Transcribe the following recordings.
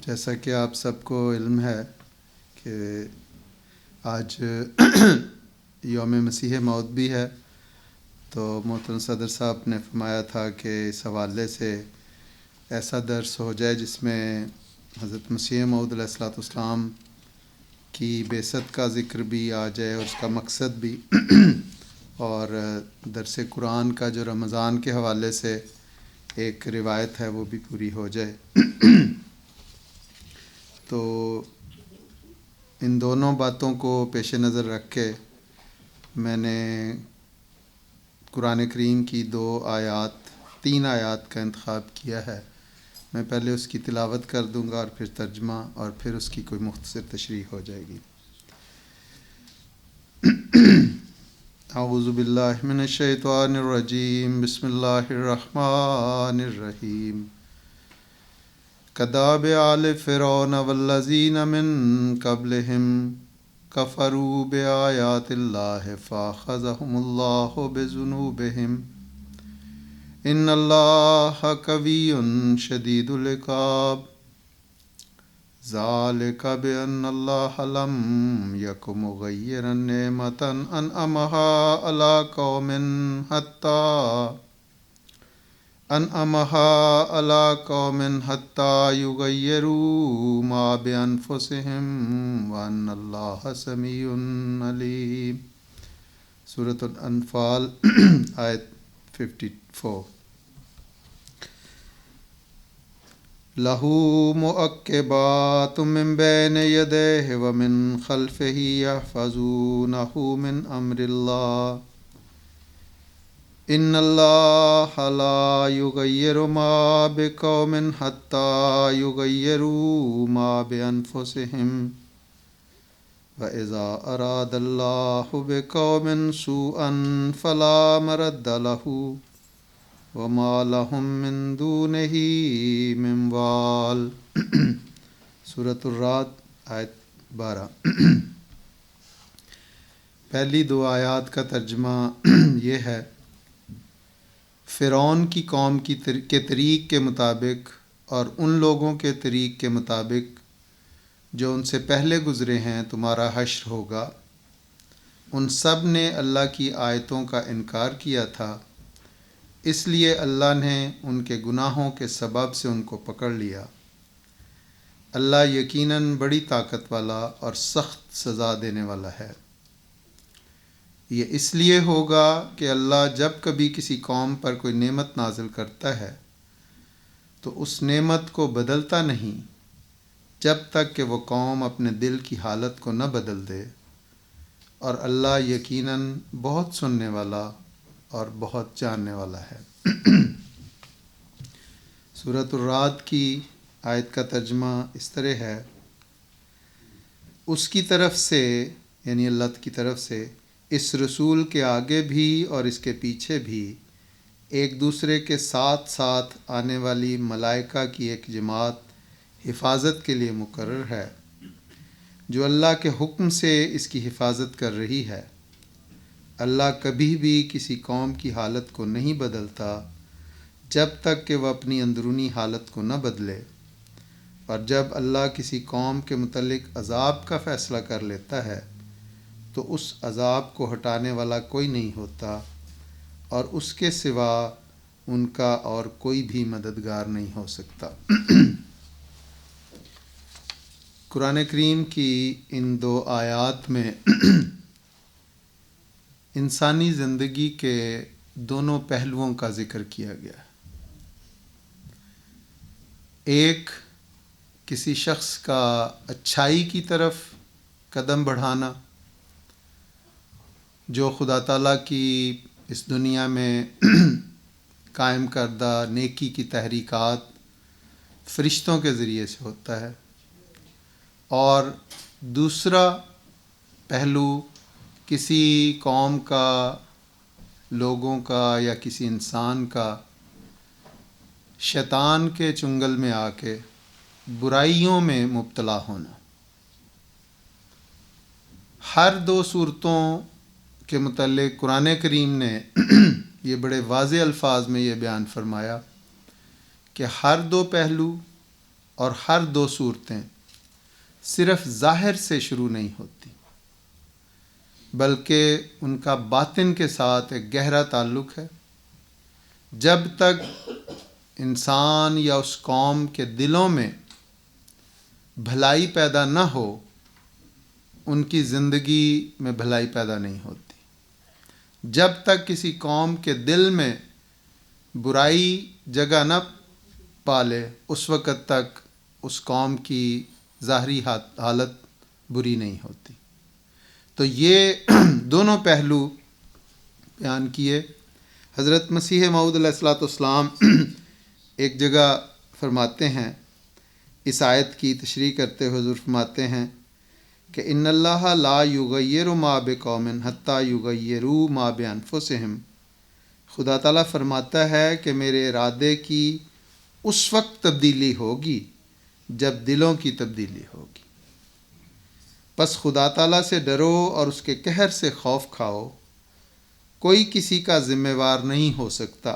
جیسا کہ آپ سب کو علم ہے کہ آج یوم مسیح موعود بھی ہے، تو محترم صدر صاحب نے فرمایا تھا کہ اس حوالے سے ایسا درس ہو جائے جس میں حضرت مسیح موعود علیہ الصلوۃ والسلام کی بعثت کا ذکر بھی آ جائے اور اس کا مقصد بھی اور درس قرآن کا جو رمضان کے حوالے سے ایک روایت ہے وہ بھی پوری ہو جائے۔ تو ان دونوں باتوں کو پیش نظر رکھ کے میں نے قرآن کریم کی تین آیات کا انتخاب کیا ہے۔ میں پہلے اس کی تلاوت کر دوں گا اور پھر ترجمہ اور پھر اس کی کوئی مختصر تشریح ہو جائے گی۔ اعوذ باللہ من الشیطان الرجیم، بسم اللہ الرحمن الرحیم۔ کداب آل فرعون والذین من قبلہم کفروا بآیات اللہ فاخذہم اللہ بذنوبہم ان اللہ قوی شدید العقاب۔ ذالک بأن اللہ لم یک مغیرا نعمتا انعمها علی قوم حتی یغیروا ما بانفسہم وان اللہ سمیع علیم۔ سورۃ الانفال آیت 54۔ لہ معقبات من بین یدیہ ومن خلفہ یحفظونہ من امر اللہ ان اللہ لا یغیر ما بقوم حتی یغیروا ما بانفسہم وَإِذَا أَرَادَ اللَّهُ بِقَوْمٍ سُوءًا فَلَا مَرَدَّ لَهُ وَمَا لَهُم مِّن دُونِهِ مِن وَالٍ۔ سورۃ الرعد آیت 12۔ پہلی دو آیات کا ترجمہ یہ ہے: فرعون کی قوم کے طریق کے مطابق اور ان لوگوں کے طریق کے مطابق جو ان سے پہلے گزرے ہیں تمہارا حشر ہوگا۔ ان سب نے اللہ کی آیتوں کا انکار کیا تھا، اس لیے اللہ نے ان کے گناہوں کے سبب سے ان کو پکڑ لیا۔ اللہ یقیناً بڑی طاقت والا اور سخت سزا دینے والا ہے۔ یہ اس لیے ہوگا کہ اللہ جب کبھی کسی قوم پر کوئی نعمت نازل کرتا ہے تو اس نعمت کو بدلتا نہیں جب تک کہ وہ قوم اپنے دل کی حالت کو نہ بدل دے، اور اللہ یقیناً بہت سننے والا اور بہت جاننے والا ہے۔ سورۃ الرعد کی آیت کا ترجمہ اس طرح ہے: اس کی طرف سے یعنی اللہ کی طرف سے اس رسول کے آگے بھی اور اس کے پیچھے بھی ایک دوسرے کے ساتھ ساتھ آنے والی ملائکہ کی ایک جماعت حفاظت کے لیے مقرر ہے، جو اللہ کے حکم سے اس کی حفاظت کر رہی ہے۔ اللہ کبھی بھی کسی قوم کی حالت کو نہیں بدلتا جب تک کہ وہ اپنی اندرونی حالت کو نہ بدلے، اور جب اللہ کسی قوم کے متعلق عذاب کا فیصلہ کر لیتا ہے تو اس عذاب کو ہٹانے والا کوئی نہیں ہوتا، اور اس کے سوا ان کا اور کوئی بھی مددگار نہیں ہو سکتا۔ قرآن کریم کی ان دو آیات میں انسانی زندگی کے دونوں پہلوؤں کا ذکر کیا گیا ہے۔ ایک کسی شخص کا اچھائی کی طرف قدم بڑھانا، جو خدا تعالیٰ کی اس دنیا میں قائم کردہ نیکی کی تحریکات فرشتوں کے ذریعے سے ہوتا ہے، اور دوسرا پہلو کسی قوم کا، لوگوں کا یا کسی انسان کا شیطان کے چنگل میں آ کے برائیوں میں مبتلا ہونا۔ ہر دو صورتوں کے متعلق قرآن کریم نے یہ بڑے واضح الفاظ میں یہ بیان فرمایا کہ ہر دو پہلو اور ہر دو صورتیں صرف ظاہر سے شروع نہیں ہوتی، بلکہ ان کا باطن کے ساتھ ایک گہرا تعلق ہے۔ جب تک انسان یا اس قوم کے دلوں میں بھلائی پیدا نہ ہو، ان کی زندگی میں بھلائی پیدا نہیں ہوتی۔ جب تک کسی قوم کے دل میں برائی جگہ نہ پالے، اس وقت تک اس قوم کی ظاہری حالت بری نہیں ہوتی۔ تو یہ دونوں پہلو بیان کیے۔ حضرت مسیح موعود علیہ الصلوۃ والسلام ایک جگہ فرماتے ہیں، اس آیت کی تشریح کرتے ہوئے حضور فرماتے ہیں کہ ان اللہ لا یغیر ما بقوم حتی یغیروا ما بانفسہم۔ خدا تعالیٰ فرماتا ہے کہ میرے ارادے کی اس وقت تبدیلی ہوگی جب دلوں کی تبدیلی ہوگی۔ پس خدا تعالیٰ سے ڈرو اور اس کے قہر سے خوف کھاؤ۔ کوئی کسی کا ذمہ وار نہیں ہو سکتا۔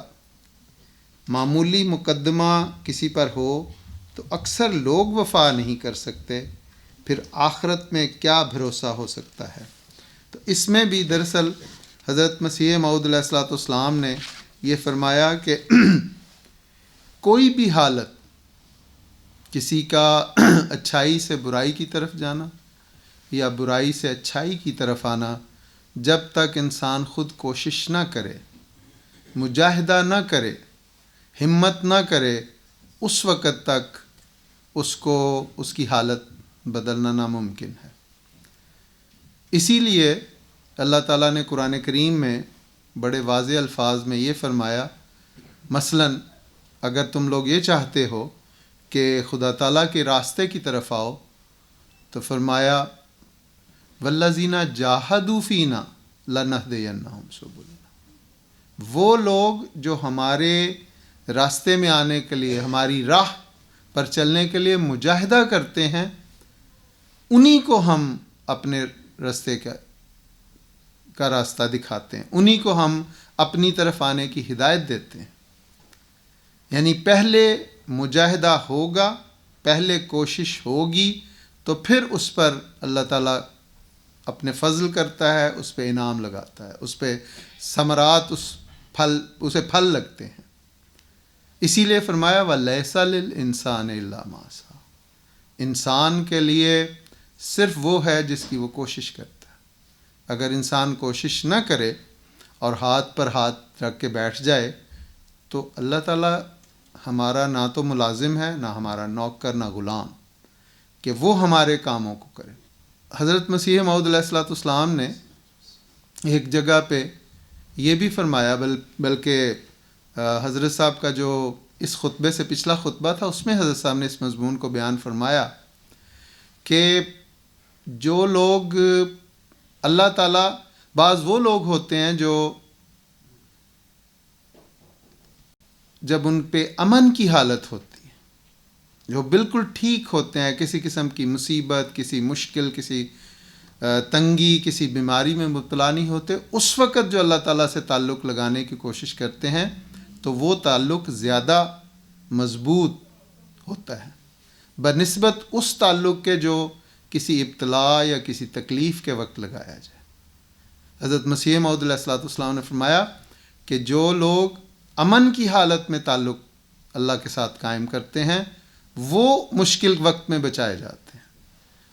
معمولی مقدمہ کسی پر ہو تو اکثر لوگ وفا نہیں کر سکتے، پھر آخرت میں کیا بھروسہ ہو سکتا ہے۔ تو اس میں بھی دراصل حضرت مسیح موعود علیہ الصلوۃ والسلام نے یہ فرمایا کہ کوئی بھی حالت، کسی کا اچھائی سے برائی کی طرف جانا یا برائی سے اچھائی کی طرف آنا، جب تک انسان خود کوشش نہ کرے، مجاہدہ نہ کرے، ہمت نہ کرے، اس وقت تک اس کو اس کی حالت بدلنا ناممکن ہے۔ اسی لیے اللہ تعالیٰ نے قرآن کریم میں بڑے واضح الفاظ میں یہ فرمایا، مثلاً اگر تم لوگ یہ چاہتے ہو کہ خدا تعالیٰ کے راستے کی طرف آؤ تو فرمایا والذین جاہدوا فینا لنہدینہم سبلنا۔ وہ لوگ جو ہمارے راستے میں آنے کے لیے، ہماری راہ پر چلنے کے لیے مجاہدہ کرتے ہیں، انہی کو ہم اپنے راستے کا راستہ دکھاتے ہیں، انہی کو ہم اپنی طرف آنے کی ہدایت دیتے ہیں۔ یعنی پہلے مجاہدہ ہوگا، پہلے کوشش ہوگی، تو پھر اس پر اللہ تعالیٰ اپنے فضل کرتا ہے، اس پہ انعام لگاتا ہے، اس پہ ثمرات، اسے پھل لگتے ہیں۔ اسی لیے فرمایا وَلَيْسَ لِلْإِنسَانِ إِلَّا مَا سَعَىٰ۔ انسان کے لیے صرف وہ ہے جس کی وہ کوشش کرتا ہے۔ اگر انسان کوشش نہ کرے اور ہاتھ پر ہاتھ رکھ کے بیٹھ جائے تو اللہ تعالیٰ ہمارا نہ تو ملازم ہے، نہ ہمارا نوکر، نہ غلام کہ وہ ہمارے کاموں کو کرے۔ حضرت مسیح موعود علیہ الصلوۃ والسلام نے ایک جگہ پہ یہ بھی فرمایا، بلکہ حضرت صاحب کا جو اس خطبے سے پچھلا خطبہ تھا اس میں حضرت صاحب نے اس مضمون کو بیان فرمایا کہ جو لوگ اللہ تعالیٰ، بعض وہ لوگ ہوتے ہیں جو جب ان پہ امن کی حالت ہوتی ہے، جو بالکل ٹھیک ہوتے ہیں، کسی قسم کی مصیبت، کسی مشکل، کسی تنگی، کسی بیماری میں مبتلا نہیں ہوتے، اس وقت جو اللہ تعالیٰ سے تعلق لگانے کی کوشش کرتے ہیں تو وہ تعلق زیادہ مضبوط ہوتا ہے بنسبت اس تعلق کے جو کسی ابتلا یا کسی تکلیف کے وقت لگایا جائے۔ حضرت مسیح موعود علیہ الصلوۃ والسلام نے فرمایا کہ جو لوگ امن کی حالت میں تعلق اللہ کے ساتھ قائم کرتے ہیں وہ مشکل وقت میں بچائے جاتے ہیں،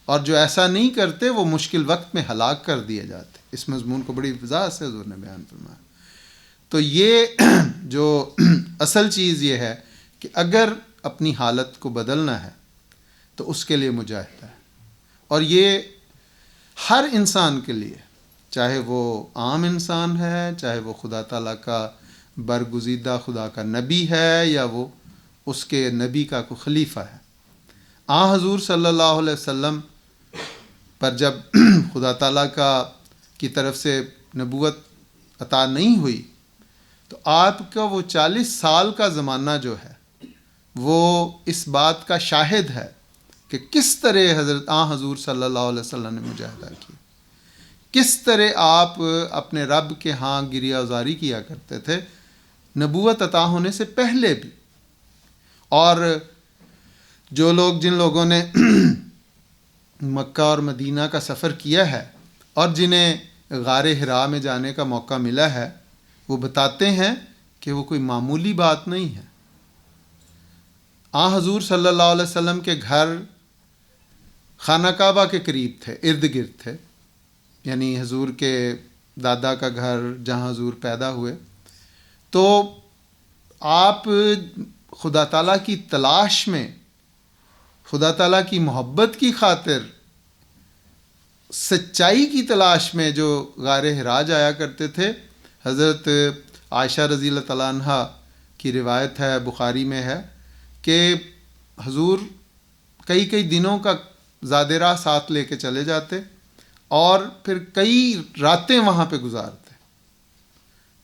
اور جو ایسا نہیں کرتے وہ مشکل وقت میں ہلاک کر دیے جاتے ہیں۔ اس مضمون کو بڑی وضاحت سے حضور نے بیان فرمایا۔ تو یہ جو اصل چیز یہ ہے کہ اگر اپنی حالت کو بدلنا ہے تو اس کے لیے مجاہدہ ہے، اور یہ ہر انسان کے لیے، چاہے وہ عام انسان ہے، چاہے وہ خدا تعالیٰ کا برگزیدہ خدا کا نبی ہے، یا وہ اس کے نبی کا کوئی خلیفہ ہے۔ حضور صلی اللہ علیہ وسلم پر جب خدا تعالیٰ کی طرف سے نبوت عطا نہیں ہوئی تو آپ کا وہ 40 سال کا زمانہ جو ہے وہ اس بات کا شاہد ہے کہ کس طرح حضور صلی اللہ علیہ وسلم نے مجاہدہ کیا، کس طرح آپ اپنے رب کے ہاں گریہ زاری کیا کرتے تھے نبوت عطا ہونے سے پہلے بھی۔ اور جن لوگوں نے مکہ اور مدینہ کا سفر کیا ہے اور جنہیں غار حرا میں جانے کا موقع ملا ہے، وہ بتاتے ہیں کہ وہ کوئی معمولی بات نہیں ہے۔ حضور صلی اللہ علیہ وسلم کے گھر خانہ کعبہ کے قریب تھے، ارد گرد تھے، یعنی حضور کے دادا کا گھر جہاں حضور پیدا ہوئے۔ تو آپ خدا تعالیٰ کی تلاش میں، خدا تعالیٰ کی محبت کی خاطر، سچائی کی تلاش میں جو غار حرا جایا کرتے تھے۔ حضرت عائشہ رضی اللہ تعالیٰ عنہ کی روایت ہے، بخاری میں ہے، کہ حضور کئی دنوں کا زاد راہ ساتھ لے کے چلے جاتے اور پھر کئی راتیں وہاں پہ گزارتے،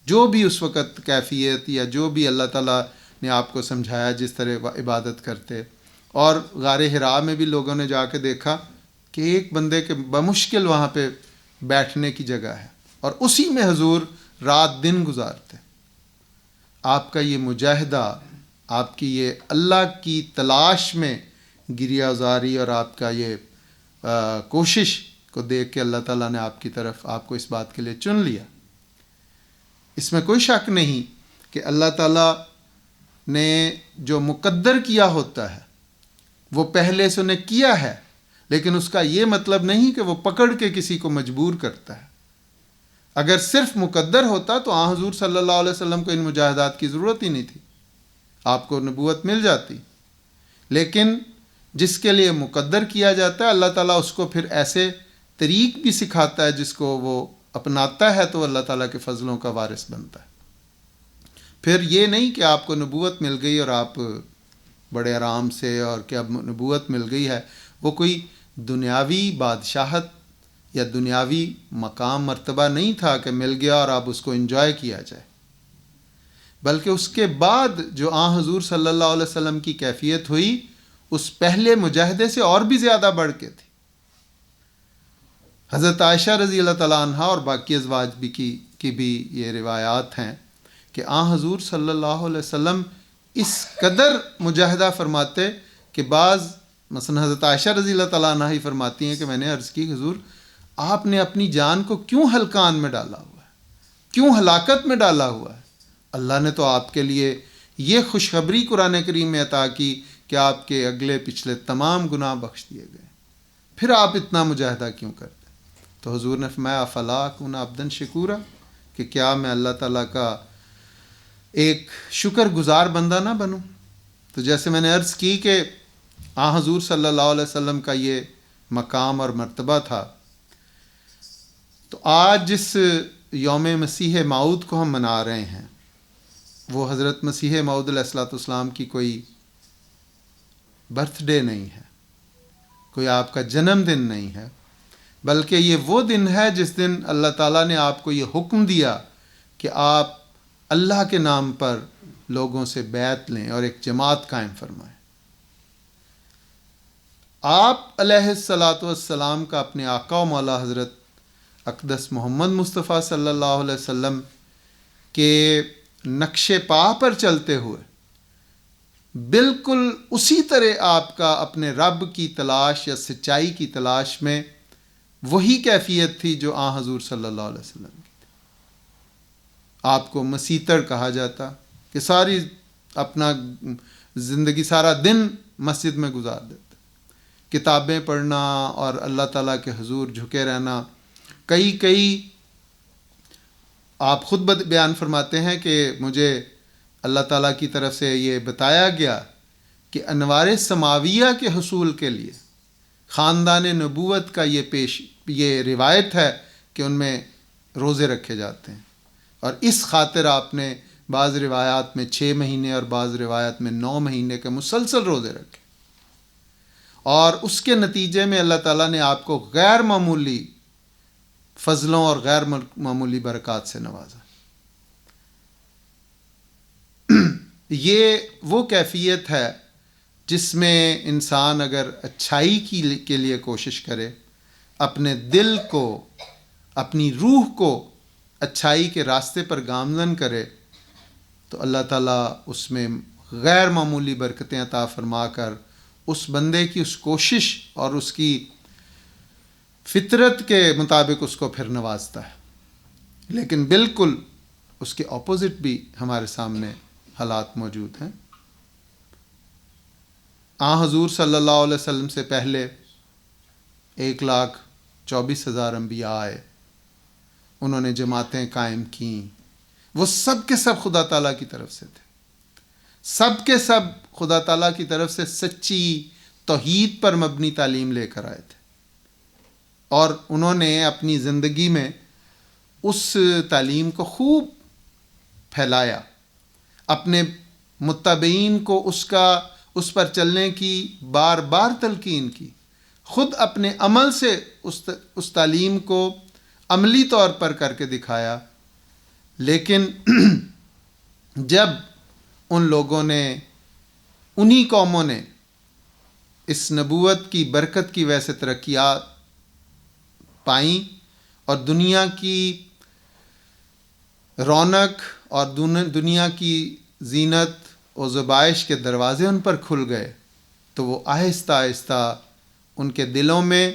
جو بھی اس وقت کیفیت یا جو بھی اللہ تعالیٰ نے آپ کو سمجھایا جس طرح عبادت کرتے۔ اور غار حرا میں بھی لوگوں نے جا کے دیکھا کہ ایک بندے کے بمشکل وہاں پہ بیٹھنے کی جگہ ہے، اور اسی میں حضور رات دن گزارتے۔ آپ کا یہ مجاہدہ، آپ کی یہ اللہ کی تلاش میں گریہ زاری اور آپ کا یہ کوشش کو دیکھ کے اللہ تعالیٰ نے آپ کی طرف آپ کو اس بات کے لیے چن لیا۔ اس میں کوئی شک نہیں کہ اللہ تعالیٰ نے جو مقدر کیا ہوتا ہے وہ پہلے سے انہیں کیا ہے، لیکن اس کا یہ مطلب نہیں کہ وہ پکڑ کے کسی کو مجبور کرتا ہے۔ اگر صرف مقدر ہوتا تو حضور صلی اللہ علیہ وسلم کو ان مجاہدات کی ضرورت ہی نہیں تھی، آپ کو نبوت مل جاتی۔ لیکن جس کے لیے مقدر کیا جاتا ہے، اللہ تعالیٰ اس کو پھر ایسے طریق بھی سکھاتا ہے جس کو وہ اپناتا ہے تو اللہ تعالیٰ کے فضلوں کا وارث بنتا ہے۔ پھر یہ نہیں کہ آپ کو نبوت مل گئی اور آپ بڑے آرام سے، اور کہ اب نبوت مل گئی ہے، وہ کوئی دنیاوی بادشاہت یا دنیاوی مقام مرتبہ نہیں تھا کہ مل گیا اور اب اس کو انجوائے کیا جائے، بلکہ اس کے بعد جو حضور صلی اللہ علیہ وسلم کی کیفیت ہوئی اس پہلے مجاہدے سے اور بھی زیادہ بڑھ کے تھی۔ حضرت عائشہ رضی اللہ تعالیٰ عنہ اور باقی ازواج کی بھی یہ روایات ہیں کہ حضور صلی اللہ علیہ وسلم اس قدر مجاہدہ فرماتے کہ بعض، مثلا حضرت عائشہ رضی اللہ تعالیٰ عنہ ہی فرماتی ہیں کہ میں نے عرض کی، حضور آپ نے اپنی جان کو کیوں ہلکان میں ڈالا ہوا ہے، کیوں ہلاکت میں ڈالا ہوا ہے؟ اللہ نے تو آپ کے لیے یہ خوشخبری قرآن کریم میں عطا کی کہ آپ کے اگلے پچھلے تمام گناہ بخش دیے گئے، پھر آپ اتنا مجاہدہ کیوں کرتے؟ تو حضور نے فرمایا افلا اکون عبدا شکورا، کہ کیا میں اللہ تعالیٰ کا ایک شکر گزار بندہ نہ بنوں؟ تو جیسے میں نے عرض کی کہ حضور صلی اللہ علیہ وسلم کا یہ مقام اور مرتبہ تھا۔ تو آج جس یوم مسیح موعود کو ہم منا رہے ہیں، وہ حضرت مسیح موعود علیہ الصلوۃ والسلام کی کوئی برتھ ڈے نہیں ہے، کوئی آپ کا جنم دن نہیں ہے، بلکہ یہ وہ دن ہے جس دن اللہ تعالیٰ نے آپ کو یہ حکم دیا کہ آپ اللہ کے نام پر لوگوں سے بیعت لیں اور ایک جماعت قائم فرمائیں۔ آپ علیہ الصلوۃ والسلام کا اپنے آقا و مولا حضرت اقدس محمد مصطفیٰ صلی اللہ علیہ وسلم کے نقش پا پر چلتے ہوئے بالکل اسی طرح آپ کا اپنے رب کی تلاش یا سچائی کی تلاش میں وہی کیفیت تھی جو حضور صلی اللہ علیہ وسلم کی تھی۔ آپ کو مسیتر کہا جاتا کہ ساری اپنا زندگی، سارا دن مسجد میں گزار دیتے، کتابیں پڑھنا اور اللہ تعالیٰ کے حضور جھکے رہنا۔ کئی آپ خود بیان فرماتے ہیں کہ مجھے اللہ تعالیٰ کی طرف سے یہ بتایا گیا کہ انوار سماویہ کے حصول کے لیے خاندان نبوت کا یہ روایت ہے کہ ان میں روزے رکھے جاتے ہیں، اور اس خاطر آپ نے بعض روایات میں 6 مہینے اور بعض روایات میں 9 مہینے کے مسلسل روزے رکھے، اور اس کے نتیجے میں اللہ تعالیٰ نے آپ کو غیر معمولی فضلوں اور غیر معمولی برکات سے نوازا۔ یہ وہ کیفیت ہے جس میں انسان اگر اچھائی کے لیے کوشش کرے، اپنے دل کو، اپنی روح کو اچھائی کے راستے پر گامزن کرے، تو اللہ تعالیٰ اس میں غیر معمولی برکتیں عطا فرما کر اس بندے کی اس کوشش اور اس کی فطرت کے مطابق اس کو پھر نوازتا ہے. لیکن بالکل اس کے اپوزٹ بھی ہمارے سامنے حالات موجود ہیں. حضور صلی اللہ علیہ وسلم سے پہلے 1,24,000 انبیاء آئے، انہوں نے جماعتیں قائم کیں. وہ سب کے سب خدا تعالیٰ کی طرف سے تھے، سب کے سب خدا تعالیٰ کی طرف سے سچی توحید پر مبنی تعلیم لے کر آئے تھے، اور انہوں نے اپنی زندگی میں اس تعلیم کو خوب پھیلایا، اپنے متبعین کو اس پر چلنے کی بار بار تلقین کی، خود اپنے عمل سے اس تعلیم کو عملی طور پر کر کے دکھایا. لیکن جب ان لوگوں نے، انہی قوموں نے اس نبوت کی برکت کی وجہ سے ترقیات پائیں اور دنیا کی رونق اور دنیا کی زینت و زیبائش کے دروازے ان پر کھل گئے، تو وہ آہستہ آہستہ ان کے دلوں میں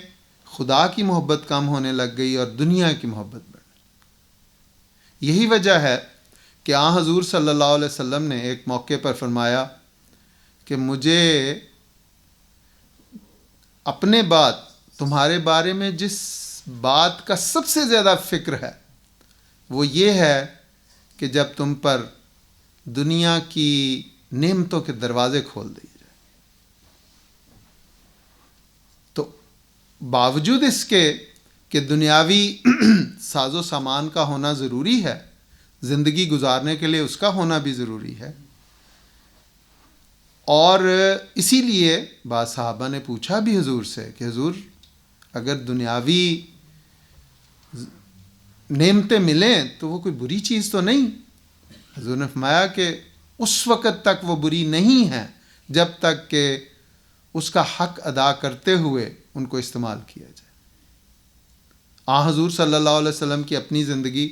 خدا کی محبت کم ہونے لگ گئی اور دنیا کی محبت بڑھ گئی. یہی وجہ ہے کہ حضور صلی اللہ علیہ وسلم نے ایک موقع پر فرمایا کہ مجھے اپنے بعد تمہارے بارے میں جس بات کا سب سے زیادہ فکر ہے وہ یہ ہے کہ جب تم پر دنیا کی نعمتوں کے دروازے کھول دیے جائیں. تو باوجود اس کے کہ دنیاوی ساز و سامان کا ہونا ضروری ہے، زندگی گزارنے کے لیے اس کا ہونا بھی ضروری ہے، اور اسی لیے بعض صحابہ نے پوچھا بھی حضور سے کہ حضور اگر دنیاوی نعمتیں ملیں تو وہ کوئی بری چیز تو نہیں؟ حضور نے فرمایا کہ اس وقت تک وہ بری نہیں ہے جب تک کہ اس کا حق ادا کرتے ہوئے ان کو استعمال کیا جائے. حضور صلی اللہ علیہ وسلم کی اپنی زندگی،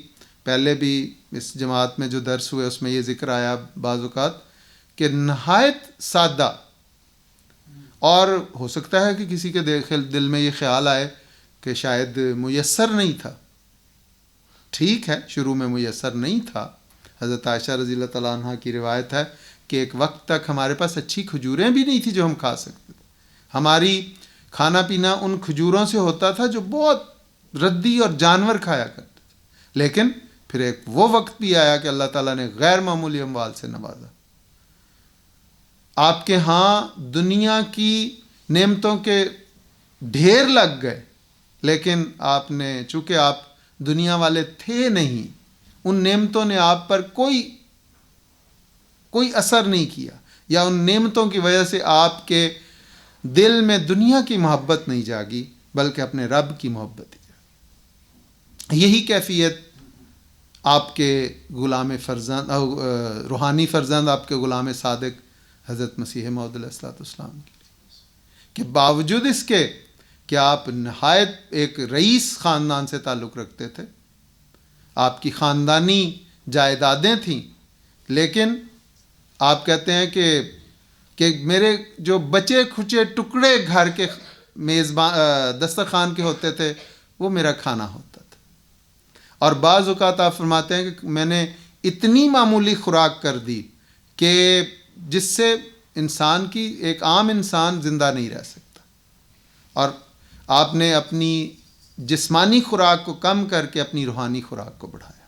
پہلے بھی اس جماعت میں جو درس ہوئے اس میں یہ ذکر آیا بعض اوقات کہ نہایت سادہ، اور ہو سکتا ہے کہ کسی کے دل میں یہ خیال آئے کہ شاید میسر نہیں تھا. ٹھیک ہے، شروع میں میسر نہیں تھا. حضرت عائشہ رضی اللہ تعالیٰ عنہ کی روایت ہے کہ ایک وقت تک ہمارے پاس اچھی کھجوریں بھی نہیں تھی جو ہم کھا سکتے تھے. ہماری کھانا پینا ان کھجوروں سے ہوتا تھا جو بہت ردی اور جانور کھایا کرتے تھے. لیکن پھر ایک وہ وقت بھی آیا کہ اللہ تعالیٰ نے غیر معمولی اموال سے نوازا. آپ کے ہاں دنیا کی نعمتوں کے ڈھیر لگ گئے، لیکن آپ نے، چونکہ آپ دنیا والے تھے نہیں، ان نعمتوں نے آپ پر کوئی اثر نہیں کیا، یا ان نعمتوں کی وجہ سے آپ کے دل میں دنیا کی محبت نہیں جاگی بلکہ اپنے رب کی محبت ہی جاگی. یہی کیفیت آپ کے غلام فرزند، روحانی فرزند، آپ کے غلام صادق حضرت مسیح موعود علیہ الصلوۃ والسلام کی، کہ باوجود اس کے کہ آپ نہایت ایک رئیس خاندان سے تعلق رکھتے تھے، آپ کی خاندانی جائیدادیں تھیں، لیکن آپ کہتے ہیں کہ میرے جو بچے کھچے ٹکڑے گھر کے میزبان دسترخوان کے ہوتے تھے وہ میرا کھانا ہوتا تھا. اور بعض اوقات آپ فرماتے ہیں کہ میں نے اتنی معمولی خوراک کر دی کہ جس سے انسان کی، ایک عام انسان زندہ نہیں رہ سکتا، اور آپ نے اپنی جسمانی خوراک کو کم کر کے اپنی روحانی خوراک کو بڑھایا.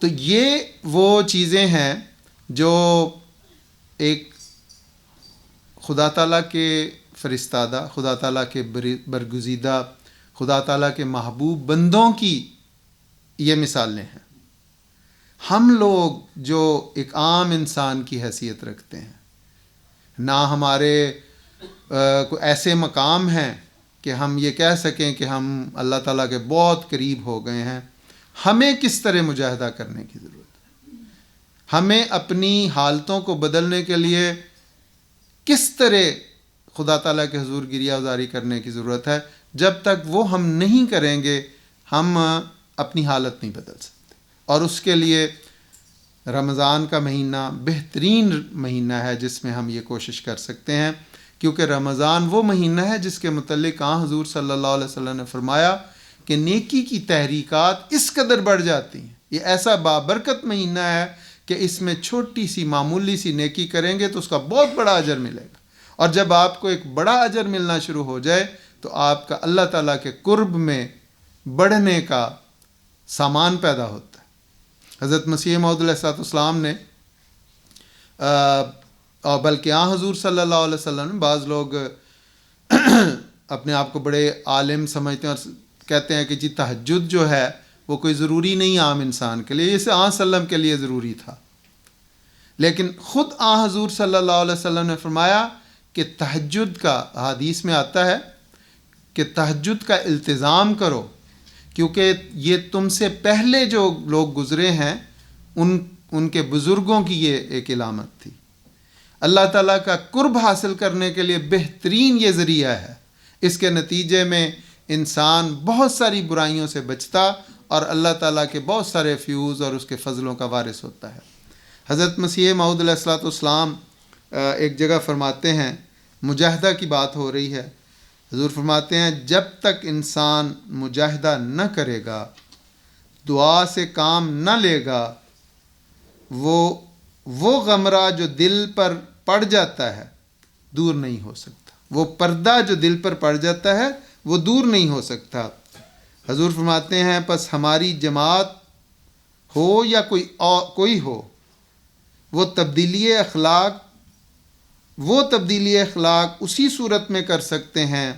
تو یہ وہ چیزیں ہیں جو ایک خدا تعالیٰ کے فرستادہ، خدا تعالیٰ کے برگزیدہ، خدا تعالیٰ کے محبوب بندوں کی یہ مثالیں ہیں. ہم لوگ جو ایک عام انسان کی حیثیت رکھتے ہیں، نہ ہمارے کوئی ایسے مقام ہیں کہ ہم یہ کہہ سکیں کہ ہم اللہ تعالیٰ کے بہت قریب ہو گئے ہیں. ہمیں کس طرح مجاہدہ کرنے کی ضرورت ہے؟ ہمیں اپنی حالتوں کو بدلنے کے لیے کس طرح خدا تعالیٰ کے حضور گریہ وزاری کرنے کی ضرورت ہے؟ جب تک وہ ہم نہیں کریں گے ہم اپنی حالت نہیں بدل سکتے. اور اس کے لیے رمضان کا مہینہ بہترین مہینہ ہے جس میں ہم یہ کوشش کر سکتے ہیں، کیونکہ رمضان وہ مہینہ ہے جس کے متعلق حضور صلی اللہ علیہ وسلم نے فرمایا کہ نیکی کی تحریکات اس قدر بڑھ جاتی ہیں۔ یہ ایسا بابرکت مہینہ ہے کہ اس میں چھوٹی سی معمولی سی نیکی کریں گے تو اس کا بہت بڑا اجر ملے گا، اور جب آپ کو ایک بڑا اجر ملنا شروع ہو جائے تو آپ کا اللہ تعالیٰ کے قرب میں بڑھنے کا سامان پیدا ہوتا ہے۔ حضرت مسیح موعود علیہ السلام نے اور بلکہ حضور صلی اللہ علیہ وسلم نے، بعض لوگ اپنے آپ کو بڑے عالم سمجھتے ہیں اور کہتے ہیں کہ جی تہجد جو ہے وہ کوئی ضروری نہیں عام انسان کے لیے، اسے وسلم کے لیے ضروری تھا، لیکن خود حضور صلی اللہ علیہ وسلم نے فرمایا کہ تہجد کا، حدیث میں آتا ہے کہ تہجد کا التزام کرو، کیونکہ یہ تم سے پہلے جو لوگ گزرے ہیں ان کے بزرگوں کی یہ ایک علامت تھی۔ اللہ تعالیٰ کا قرب حاصل کرنے کے لیے بہترین یہ ذریعہ ہے، اس کے نتیجے میں انسان بہت ساری برائیوں سے بچتا اور اللہ تعالیٰ کے بہت سارے فیوز اور اس کے فضلوں کا وارث ہوتا ہے۔ حضرت مسیح موعود علیہ السلام ایک جگہ فرماتے ہیں، مجاہدہ کی بات ہو رہی ہے، حضور فرماتے ہیں جب تک انسان مجاہدہ نہ کرے گا، دعا سے کام نہ لے گا، وہ غمرہ جو دل پر پڑ جاتا ہے دور نہیں ہو سکتا، وہ پردہ جو دل پر پڑ جاتا ہے وہ دور نہیں ہو سکتا۔ حضور فرماتے ہیں پس ہماری جماعت ہو یا کوئی ہو، وہ تبدیلی اخلاق اسی صورت میں کر سکتے ہیں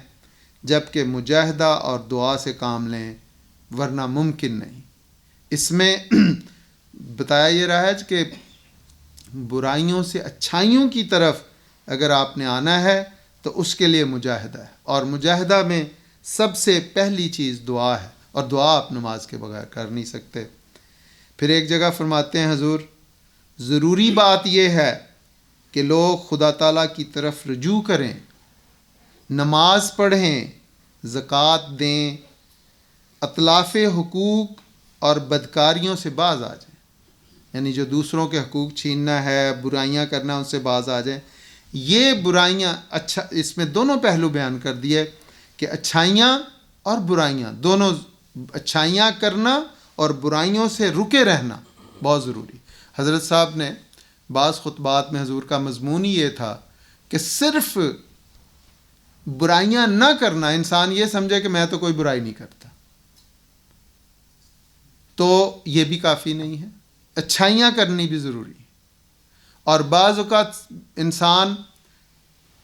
جب کہ مجاہدہ اور دعا سے کام لیں، ورنہ ممکن نہیں۔ اس میں بتایا یہ رہا ہے کہ برائیوں سے اچھائیوں کی طرف اگر آپ نے آنا ہے تو اس کے لیے مجاہدہ ہے، اور مجاہدہ میں سب سے پہلی چیز دعا ہے، اور دعا آپ نماز کے بغیر کر نہیں سکتے۔ پھر ایک جگہ فرماتے ہیں حضور، ضروری بات یہ ہے کہ لوگ خدا تعالیٰ کی طرف رجوع کریں، نماز پڑھیں، زکوٰۃ دیں، اتلاف حقوق اور بدکاریوں سے باز آ جائیں، یعنی جو دوسروں کے حقوق چھیننا ہے، برائیاں کرنا، ان سے باز آ جائیں۔ یہ برائیاں اس میں دونوں پہلو بیان کر دیے کہ اچھائیاں اور برائیاں دونوں، اچھائیاں کرنا اور برائیوں سے رکے رہنا بہت ضروری۔ حضرت صاحب نے بعض خطبات میں حضور کا مضمون ہی یہ تھا کہ صرف برائیاں نہ کرنا، انسان یہ سمجھے کہ میں تو کوئی برائی نہیں کرتا، تو یہ بھی کافی نہیں ہے، اچھائیاں کرنی بھی ضروری ہے۔ اور بعض اوقات انسان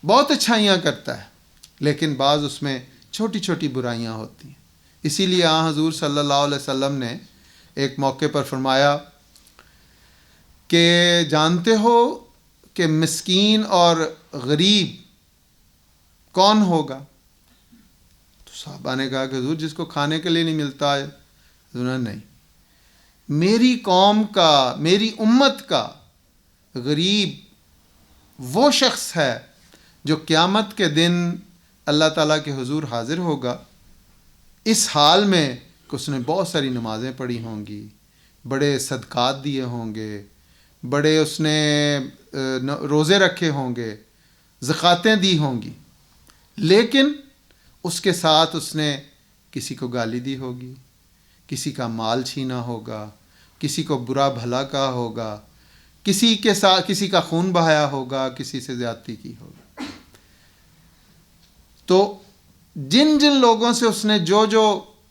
بہت اچھائیاں کرتا ہے لیکن بعض اس میں چھوٹی چھوٹی برائیاں ہوتی ہیں۔ اسی لیے حضور صلی اللہ علیہ وسلم نے ایک موقع پر فرمایا کہ جانتے ہو کہ مسکین اور غریب کون ہوگا؟ تو صحابہ نے کہا کہ حضور جس کو کھانے کے لیے نہیں ملتا ہے۔ حضور نے نہیں، میری قوم کا، میری امت کا غریب وہ شخص ہے جو قیامت کے دن اللہ تعالیٰ کے حضور حاضر ہوگا اس حال میں کہ اس نے بہت ساری نمازیں پڑھی ہوں گی، بڑے صدقات دیے ہوں گے، بڑے اس نے روزے رکھے ہوں گے، زکاتیں دی ہوں گی، لیکن اس کے ساتھ اس نے کسی کو گالی دی ہوگی، کسی کا مال چھینا ہوگا، کسی کو برا بھلا کہا ہوگا، کسی کے ساتھ کسی کا خون بہایا ہوگا، کسی سے زیادتی کی ہوگی۔ تو جن جن لوگوں سے اس نے جو جو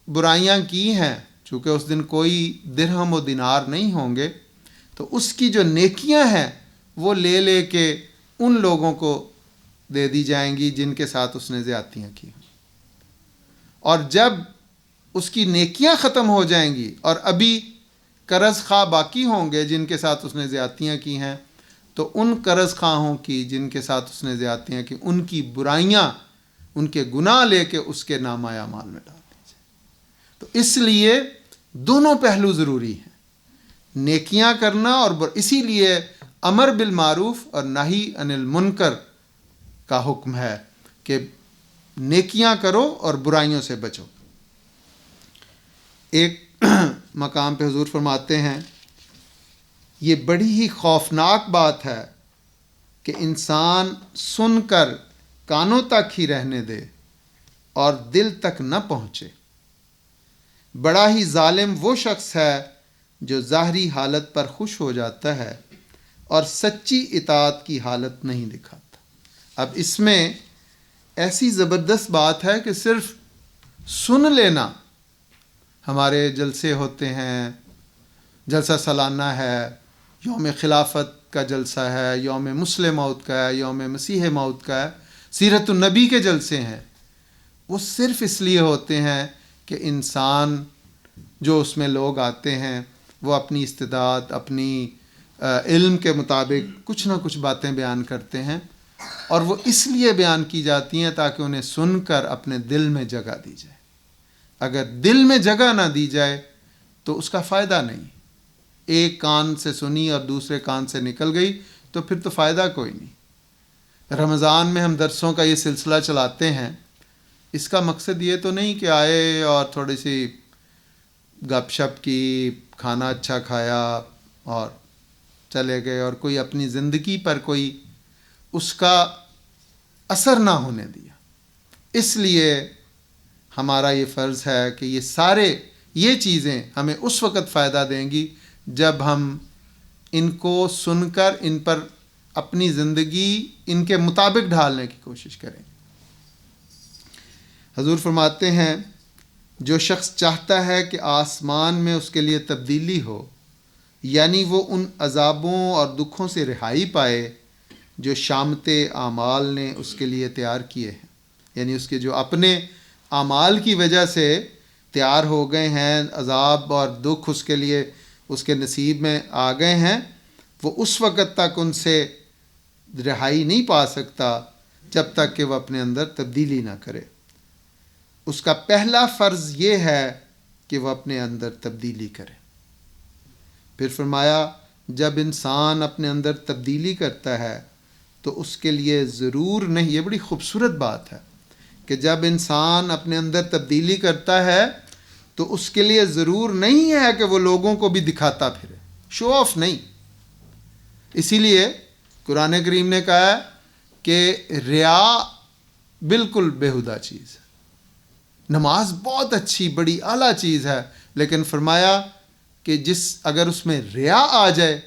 برائیاں کی ہیں، چونکہ اس دن کوئی درہم و دینار نہیں ہوں گے، تو اس کی جو نیکیاں ہیں وہ لے لے کے ان لوگوں کو دے دی جائیں گی جن کے ساتھ اس نے زیادتیاں کی، اور جب اس کی نیکیاں ختم ہو جائیں گی اور ابھی قرض خواہ باقی ہوں گے جن کے ساتھ اس نے زیادتیاں کی ہیں، تو ان قرض خواہوں کی جن کے ساتھ اس نے زیادتیاں کی، ان کی برائیاں، ان کے گناہ لے کے اس کے نامہ اعمال میں ڈال دی جائے۔ تو اس لیے دونوں پہلو ضروری ہیں، نیکیاں کرنا اور اسی لیے امر بالمعروف اور نہی عن المنکر کا حکم ہے کہ نیکیاں کرو اور برائیوں سے بچو۔ ایک مقام پہ حضور فرماتے ہیں یہ بڑی ہی خوفناک بات ہے کہ انسان سن کر کانوں تک ہی رہنے دے اور دل تک نہ پہنچے۔ بڑا ہی ظالم وہ شخص ہے جو ظاہری حالت پر خوش ہو جاتا ہے اور سچی اطاعت کی حالت نہیں دکھاتا۔ اب اس میں ایسی زبردست بات ہے کہ صرف سن لینا، ہمارے جلسے ہوتے ہیں، جلسہ سالانہ ہے، یوم خلافت کا جلسہ ہے، یوم مسلم موت کا ہے، یوم مسیح موت کا ہے، سیرت النبی کے جلسے ہیں، وہ صرف اس لیے ہوتے ہیں کہ انسان جو اس میں لوگ آتے ہیں وہ اپنی استعداد، اپنی علم کے مطابق کچھ نہ کچھ باتیں بیان کرتے ہیں، اور وہ اس لیے بیان کی جاتی ہیں تاکہ انہیں سن کر اپنے دل میں جگہ دی جائے۔ اگر دل میں جگہ نہ دی جائے تو اس کا فائدہ نہیں۔ ایک کان سے سنی اور دوسرے کان سے نکل گئی تو پھر تو فائدہ کوئی نہیں۔ رمضان میں ہم درسوں کا یہ سلسلہ چلاتے ہیں، اس کا مقصد یہ تو نہیں کہ آئے اور تھوڑی سی گپ شپ کی، کھانا اچھا کھایا اور چلے گئے، اور کوئی اپنی زندگی پر کوئی اس کا اثر نہ ہونے دیا۔ اس لیے ہمارا یہ فرض ہے کہ یہ چیزیں ہمیں اس وقت فائدہ دیں گی جب ہم ان کو سن کر ان پر اپنی زندگی ان کے مطابق ڈھالنے کی کوشش کریں۔ حضور فرماتے ہیں جو شخص چاہتا ہے کہ آسمان میں اس کے لیے تبدیلی ہو، یعنی وہ ان عذابوں اور دکھوں سے رہائی پائے جو شامت اعمال نے اس کے لیے تیار کیے ہیں، یعنی اس کے جو اپنے اعمال کی وجہ سے تیار ہو گئے ہیں، عذاب اور دکھ اس کے لیے اس کے نصیب میں آ گئے ہیں، وہ اس وقت تک ان سے رہائی نہیں پا سکتا جب تک کہ وہ اپنے اندر تبدیلی نہ کرے۔ اس کا پہلا فرض یہ ہے کہ وہ اپنے اندر تبدیلی کرے۔ پھر فرمایا جب انسان اپنے اندر تبدیلی کرتا ہے تو اس کے لیے ضرور نہیں، یہ بڑی خوبصورت بات ہے کہ جب انسان اپنے اندر تبدیلی کرتا ہے تو اس کے لیے ضرور نہیں ہے کہ وہ لوگوں کو بھی دکھاتا پھرے، شو آف نہیں۔ اسی لیے قرآن کریم نے کہا ہے کہ ریا بالکل بیہودہ چیز ہے۔ نماز بہت اچھی، بڑی اعلیٰ چیز ہے، لیکن فرمایا کہ اگر اس میں ریا آ جائے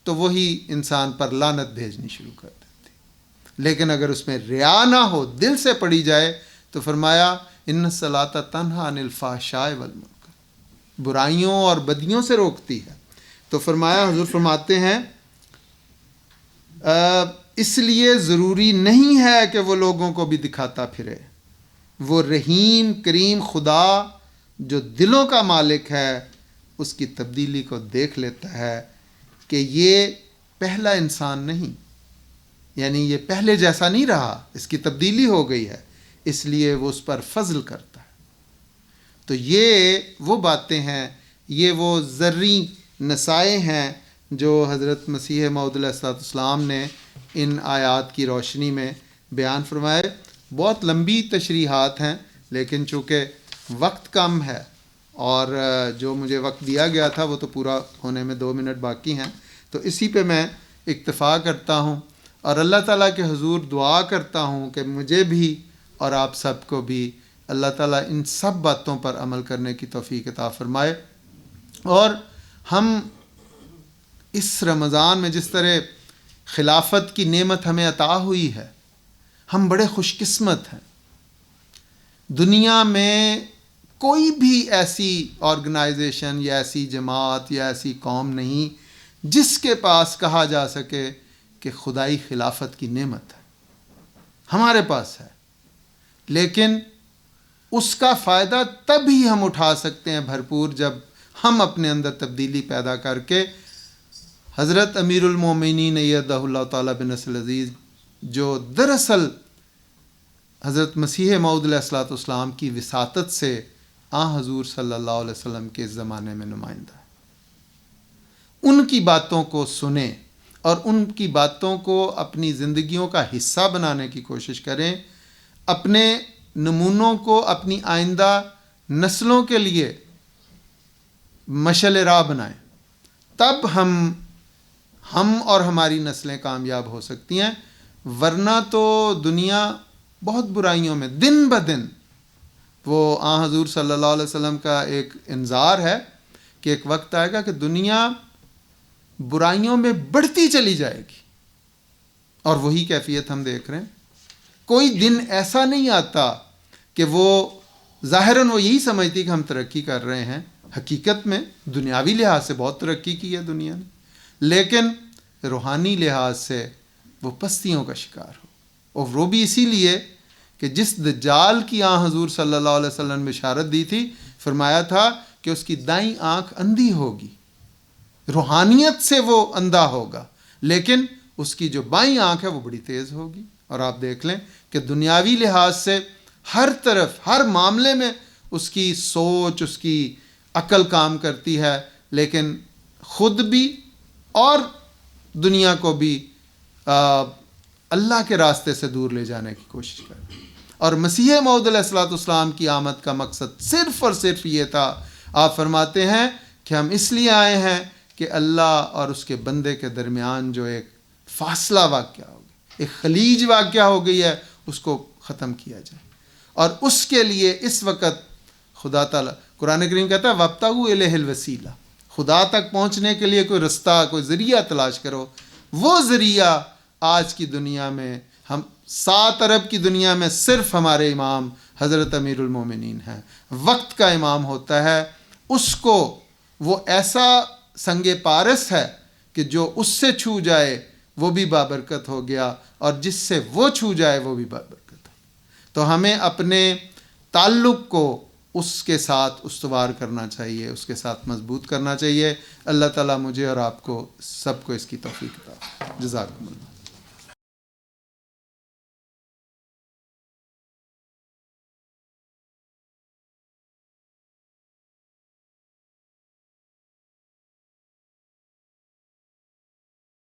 تو وہی انسان پر لعنت بھیجنی شروع کر دیتی۔ لیکن اگر اس میں ریا نہ ہو، دل سے پڑھی جائے، تو فرمایا ان الصلاۃ تنہی عن الفحشاء والمنکر، برائیوں اور بدیوں سے روکتی ہے۔ تو فرمایا، حضور فرماتے ہیں اس لیے ضروری نہیں ہے کہ وہ لوگوں کو بھی دکھاتا پھرے۔ وہ رحیم کریم خدا جو دلوں کا مالک ہے اس کی تبدیلی کو دیکھ لیتا ہے کہ یہ پہلا انسان نہیں، یعنی یہ پہلے جیسا نہیں رہا، اس کی تبدیلی ہو گئی ہے، اس لیے وہ اس پر فضل کرتا ہے۔ تو یہ وہ باتیں ہیں، یہ وہ ذرّی نصائح ہیں جو حضرت مسیح موعود علیہ السلام نے ان آیات کی روشنی میں بیان فرمائے۔ بہت لمبی تشریحات ہیں، لیکن چونکہ وقت کم ہے اور جو مجھے وقت دیا گیا تھا وہ تو پورا ہونے میں 2 منٹ باقی ہیں، تو اسی پہ میں اکتفا کرتا ہوں اور اللہ تعالیٰ کے حضور دعا کرتا ہوں کہ مجھے بھی اور آپ سب کو بھی اللہ تعالیٰ ان سب باتوں پر عمل کرنے کی توفیق عطا فرمائے، اور ہم اس رمضان میں جس طرح خلافت کی نعمت ہمیں عطا ہوئی ہے، ہم بڑے خوش قسمت ہیں۔ دنیا میں کوئی بھی ایسی آرگنائزیشن یا ایسی جماعت یا ایسی قوم نہیں جس کے پاس کہا جا سکے کہ خدائی خلافت کی نعمت ہے۔ ہمارے پاس ہے، لیکن اس کا فائدہ تب ہی ہم اٹھا سکتے ہیں بھرپور جب ہم اپنے اندر تبدیلی پیدا کر کے حضرت امیر المومنین ایدہ اللہ تعالیٰ بنصر العزیز، جو دراصل حضرت مسیح موعود علیہ السلام کی وساطت سے حضور صلی اللہ علیہ وسلم کے زمانے میں نمائندہ ہے، ان کی باتوں کو سنیں اور ان کی باتوں کو اپنی زندگیوں کا حصہ بنانے کی کوشش کریں، اپنے نمونوں کو اپنی آئندہ نسلوں کے لیے مشعل راہ بنائیں، تب ہم ہم اور ہماری نسلیں کامیاب ہو سکتی ہیں، ورنہ تو دنیا بہت برائیوں میں دن بدن، وہ حضور صلی اللہ علیہ وسلم کا ایک انذار ہے کہ ایک وقت آئے گا کہ دنیا برائیوں میں بڑھتی چلی جائے گی، اور وہی کیفیت ہم دیکھ رہے ہیں۔ کوئی دن ایسا نہیں آتا کہ وہ ظاہراً وہ یہی سمجھتی کہ ہم ترقی کر رہے ہیں، حقیقت میں دنیاوی لحاظ سے بہت ترقی کی ہے دنیا نے، لیکن روحانی لحاظ سے وہ پستیوں کا شکار ہو، اور وہ بھی اسی لیے کہ جس دجال کی حضور صلی اللہ علیہ وسلم نے بشارت دی تھی، فرمایا تھا کہ اس کی دائیں آنکھ اندھی ہوگی، روحانیت سے وہ اندھا ہوگا، لیکن اس کی جو بائیں آنکھ ہے وہ بڑی تیز ہوگی۔ اور آپ دیکھ لیں کہ دنیاوی لحاظ سے ہر طرف ہر معاملے میں اس کی سوچ، اس کی عقل کام کرتی ہے، لیکن خود بھی اور دنیا کو بھی اللہ کے راستے سے دور لے جانے کی کوشش کرتی ہے۔ اور مسیح موعود علیہ الصلوۃ والسلام کی آمد کا مقصد صرف اور صرف یہ تھا، آپ فرماتے ہیں کہ ہم اس لیے آئے ہیں کہ اللہ اور اس کے بندے کے درمیان جو ایک فاصلہ واقع ہو گیا، ایک خلیج واقع ہو گئی ہے، اس کو ختم کیا جائے۔ اور اس کے لیے اس وقت خدا تعالیٰ، قرآن کریم کہتا ہے وَابْتَغُوا إِلَيْهِ الْوَسِيلَةَ، خدا تک پہنچنے کے لیے کوئی رستہ، کوئی ذریعہ تلاش کرو۔ وہ ذریعہ آج کی دنیا میں، ہم 7 ارب کی دنیا میں صرف ہمارے امام حضرت امیر المومنین ہیں، وقت کا امام ہوتا ہے، اس کو وہ ایسا سنگ پارس ہے کہ جو اس سے چھو جائے وہ بھی بابرکت ہو گیا، اور جس سے وہ چھو جائے وہ بھی بابرکت ہو۔ تو ہمیں اپنے تعلق کو اس کے ساتھ استوار کرنا چاہیے، اس کے ساتھ مضبوط کرنا چاہیے۔ اللہ تعالیٰ مجھے اور آپ کو سب کو اس کی توفیق عطا۔ جزاکم اللہ۔